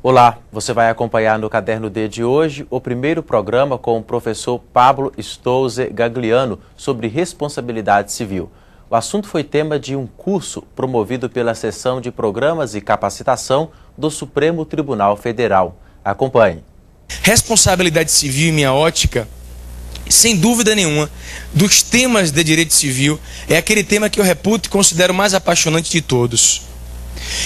Olá, você vai acompanhar no Caderno D de hoje o primeiro programa com o professor Pablo Stolze Gagliano sobre responsabilidade civil. O assunto foi tema de um curso promovido pela Seção de Programas e Capacitação do Supremo Tribunal Federal. Acompanhe. Responsabilidade civil, em minha ótica, sem dúvida nenhuma, dos temas de direito civil, é aquele tema que eu reputo e considero mais apaixonante de todos.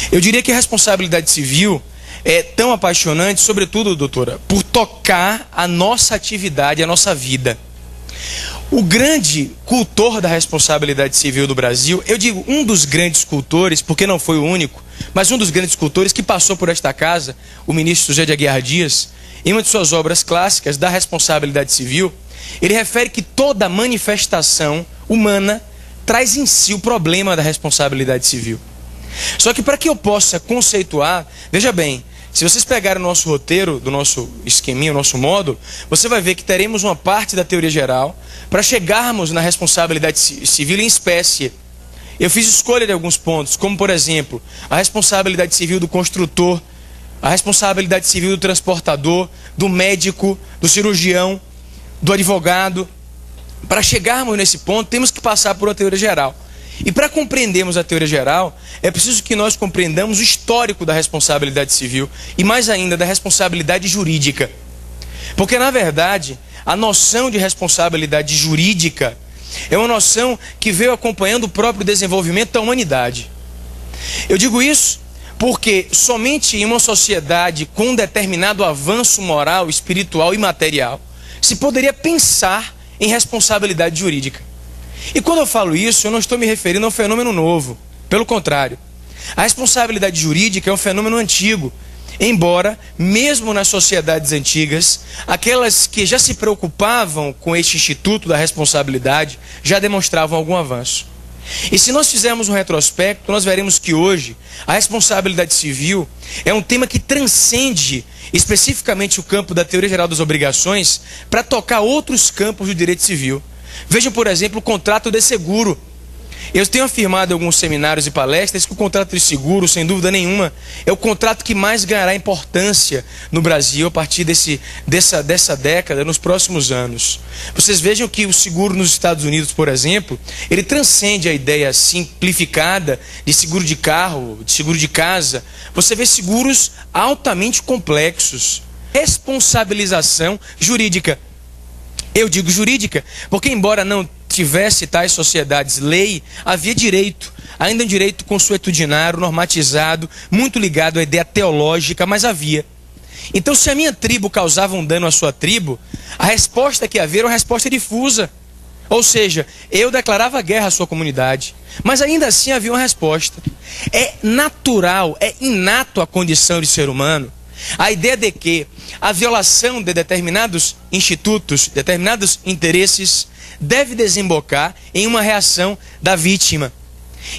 Eu diria que a responsabilidade civil é tão apaixonante, sobretudo, doutora, por tocar a nossa atividade, a nossa vida. O grande cultor da responsabilidade civil do Brasil, eu digo um dos grandes cultores, porque não foi o único, mas um dos grandes cultores que passou por esta casa, o ministro José de Aguiar Dias, em uma de suas obras clássicas da responsabilidade civil, ele refere que toda manifestação humana traz em si o problema da responsabilidade civil. Só que para que eu possa conceituar, veja bem, se vocês pegarem o nosso roteiro, do nosso esqueminha, o nosso módulo, você vai ver que teremos uma parte da teoria geral para chegarmos na responsabilidade civil em espécie. Eu fiz escolha de alguns pontos, como por exemplo, a responsabilidade civil do construtor, a responsabilidade civil do transportador, do médico, do cirurgião, do advogado. Para chegarmos nesse ponto, temos que passar por uma teoria geral. E para compreendermos a teoria geral, é preciso que nós compreendamos o histórico da responsabilidade civil e mais ainda da responsabilidade jurídica. Porque na verdade, a noção de responsabilidade jurídica é uma noção que veio acompanhando o próprio desenvolvimento da humanidade. Eu digo isso porque somente em uma sociedade com um determinado avanço moral, espiritual e material se poderia pensar em responsabilidade jurídica. E quando eu falo isso, eu não estou me referindo a um fenômeno novo. Pelo contrário, a responsabilidade jurídica é um fenômeno antigo, embora, mesmo nas sociedades antigas, aquelas que já se preocupavam com este instituto da responsabilidade já demonstravam algum avanço. E se nós fizermos um retrospecto, nós veremos que hoje a responsabilidade civil é um tema que transcende especificamente o campo da teoria geral das obrigações para tocar outros campos do direito civil. Vejam, por exemplo, o contrato de seguro. Eu tenho afirmado em alguns seminários e palestras que o contrato de seguro, sem dúvida nenhuma, é o contrato que mais ganhará importância no Brasil a partir dessa década, nos próximos anos. Vocês vejam que o seguro nos Estados Unidos, por exemplo, ele transcende a ideia simplificada de seguro de carro, de seguro de casa. Você vê seguros altamente complexos. Responsabilização jurídica. Eu digo jurídica, porque embora não tivesse tais sociedades lei, havia direito, ainda um direito consuetudinário, normatizado, muito ligado à ideia teológica, mas havia. Então, se a minha tribo causava um dano à sua tribo, a resposta que havia era uma resposta difusa. Ou seja, eu declarava guerra à sua comunidade, mas ainda assim havia uma resposta. É natural, é inato à condição de ser humano a ideia de que a violação de determinados institutos, determinados interesses, deve desembocar em uma reação da vítima.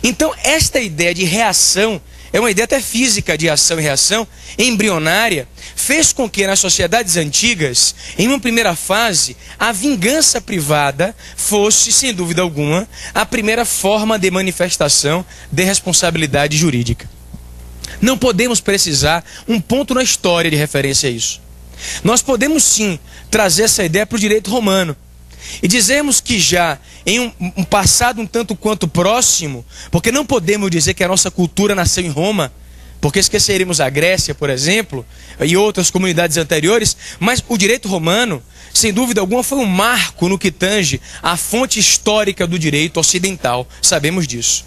Então, esta ideia de reação é uma ideia até física de ação e reação, embrionária, fez com que nas sociedades antigas, em uma primeira fase, a vingança privada fosse, sem dúvida alguma, a primeira forma de manifestação de responsabilidade jurídica. Não podemos precisar um ponto na história de referência a isso. Nós podemos sim trazer essa ideia para o direito romano e dizermos que já em um passado um tanto quanto próximo, porque não podemos dizer que a nossa cultura nasceu em Roma, porque esqueceríamos a Grécia, por exemplo, e outras comunidades anteriores, mas o direito romano, sem dúvida alguma, foi um marco no que tange a fonte histórica do direito ocidental, sabemos disso.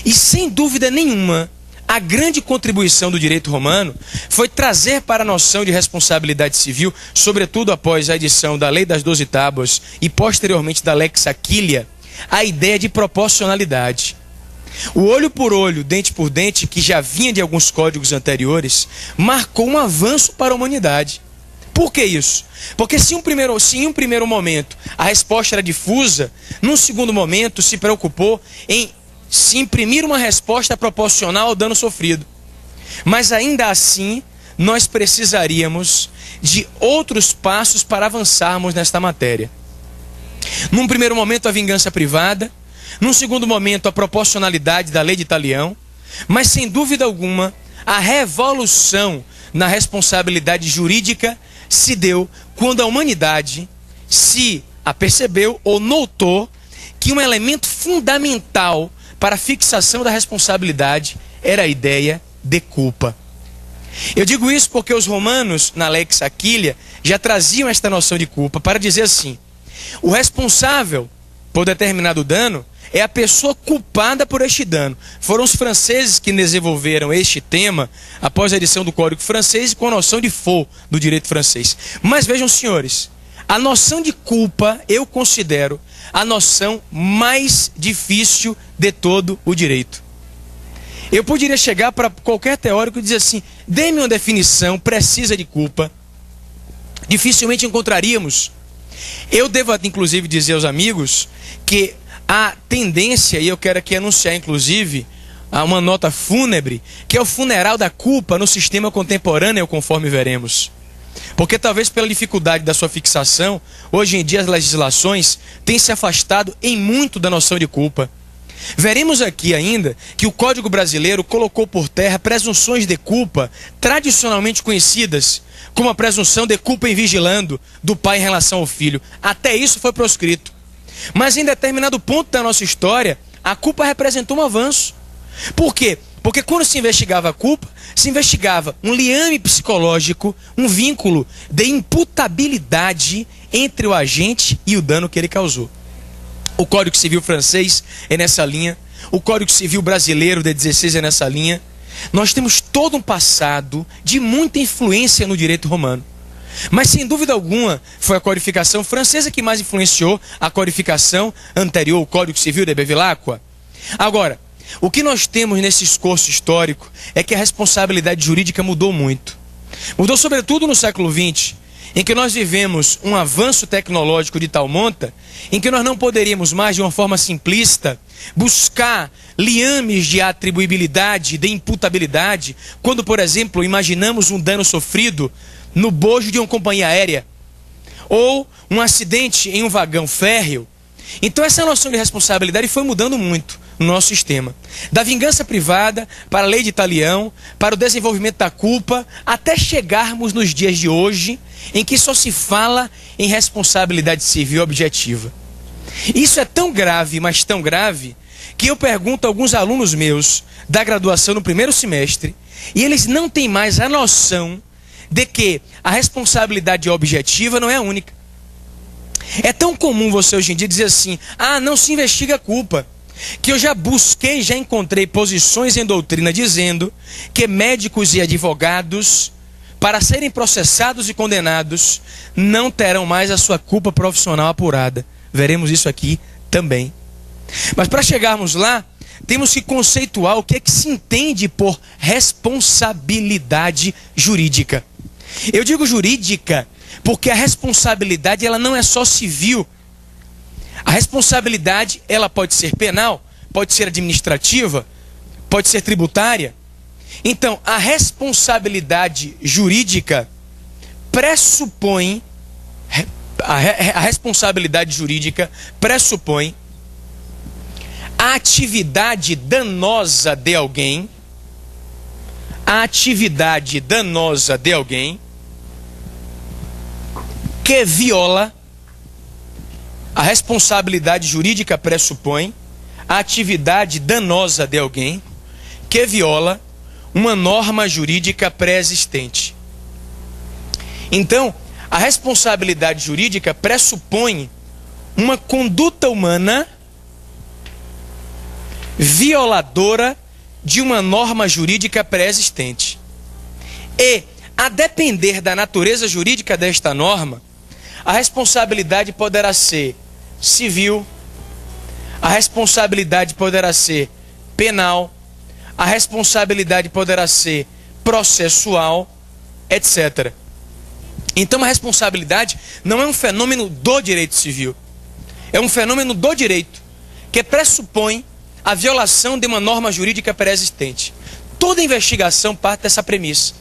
E sem dúvida nenhuma, a grande contribuição do direito romano foi trazer para a noção de responsabilidade civil, sobretudo após a edição da Lei das 12 Tábuas e posteriormente da Lex Aquilia, a ideia de proporcionalidade. O olho por olho, dente por dente, que já vinha de alguns códigos anteriores, marcou um avanço para a humanidade. Por que isso? Porque se em um primeiro momento a resposta era difusa, num segundo momento se preocupou em se imprimir uma resposta proporcional ao dano sofrido. Mas ainda assim, nós precisaríamos de outros passos para avançarmos nesta matéria. Num primeiro momento, a vingança privada. Num segundo momento, a proporcionalidade da lei de Talião. Mas, sem dúvida alguma, a revolução na responsabilidade jurídica se deu quando a humanidade se apercebeu ou notou que um elemento fundamental para a fixação da responsabilidade era a ideia de culpa. Eu digo isso porque os romanos, na Lex Aquilia, já traziam esta noção de culpa para dizer assim: o responsável por determinado dano é a pessoa culpada por este dano. Foram os franceses que desenvolveram este tema após a edição do Código Francês com a noção de faux do direito francês. Mas vejam, senhores, a noção de culpa eu considero a noção mais difícil de todo o direito. Eu poderia chegar para qualquer teórico e dizer assim: dê-me uma definição precisa de culpa. Dificilmente encontraríamos. Eu devo, inclusive, dizer aos amigos que a tendência, e eu quero aqui anunciar, inclusive, uma nota fúnebre, que é o funeral da culpa no sistema contemporâneo, conforme veremos. Porque talvez pela dificuldade da sua fixação, hoje em dia as legislações têm se afastado em muito da noção de culpa. Veremos aqui ainda que o Código Brasileiro colocou por terra presunções de culpa tradicionalmente conhecidas, como a presunção de culpa em vigilando do pai em relação ao filho. Até isso foi proscrito. Mas em determinado ponto da nossa história, a culpa representou um avanço. Por quê? Porque quando se investigava a culpa, se investigava um liame psicológico, um vínculo de imputabilidade entre o agente e o dano que ele causou. O Código Civil francês é nessa linha, o Código Civil brasileiro de 16 é nessa linha. Nós temos todo um passado de muita influência no direito romano. Mas sem dúvida alguma foi a codificação francesa que mais influenciou a codificação anterior, o Código Civil de Bevilacqua. Agora, o que nós temos nesse esforço histórico é que a responsabilidade jurídica mudou muito. Mudou sobretudo no século XX, em que nós vivemos um avanço tecnológico de tal monta, em que nós não poderíamos mais, de uma forma simplista, buscar liames de atribuibilidade, de imputabilidade, quando, por exemplo, imaginamos um dano sofrido no bojo de uma companhia aérea, ou um acidente em um vagão férreo. Então essa noção de responsabilidade foi mudando muito no nosso sistema. Da vingança privada, para a lei de talião, para o desenvolvimento da culpa, até chegarmos nos dias de hoje, em que só se fala em responsabilidade civil objetiva. Isso é tão grave, mas tão grave, que eu pergunto a alguns alunos meus da graduação no primeiro semestre, e eles não têm mais a noção de que a responsabilidade objetiva não é a única. É tão comum você hoje em dia dizer assim: ah, não se investiga a culpa, que eu já busquei, já encontrei posições em doutrina dizendo que médicos e advogados, para serem processados e condenados, não terão mais a sua culpa profissional apurada. Veremos isso aqui também. Mas para chegarmos lá, temos que conceituar o que é que se entende por responsabilidade jurídica. Eu digo jurídica porque a responsabilidade ela não é só civil. A responsabilidade ela pode ser penal, pode ser administrativa, pode ser tributária. Então, a responsabilidade jurídica pressupõe a responsabilidade jurídica pressupõe a atividade danosa de alguém, que viola. A responsabilidade jurídica pressupõe a atividade danosa de alguém que viola uma norma jurídica pré-existente. Então, a responsabilidade jurídica pressupõe uma conduta humana violadora de uma norma jurídica pré-existente. E, a depender da natureza jurídica desta norma, a responsabilidade poderá ser civil, a responsabilidade poderá ser penal, a responsabilidade poderá ser processual, etc. Então a responsabilidade não é um fenômeno do direito civil, é um fenômeno do direito que pressupõe a violação de uma norma jurídica pré-existente. Toda investigação parte dessa premissa.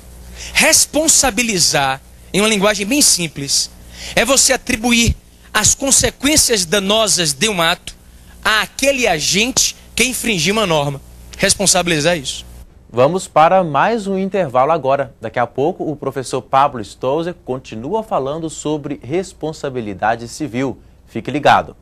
Responsabilizar, em uma linguagem bem simples, é você atribuir as consequências danosas de um ato àquele agente que infringiu uma norma. Responsabilizar isso. Vamos para mais um intervalo agora. Daqui a pouco, o professor Pablo Stolzer continua falando sobre responsabilidade civil. Fique ligado.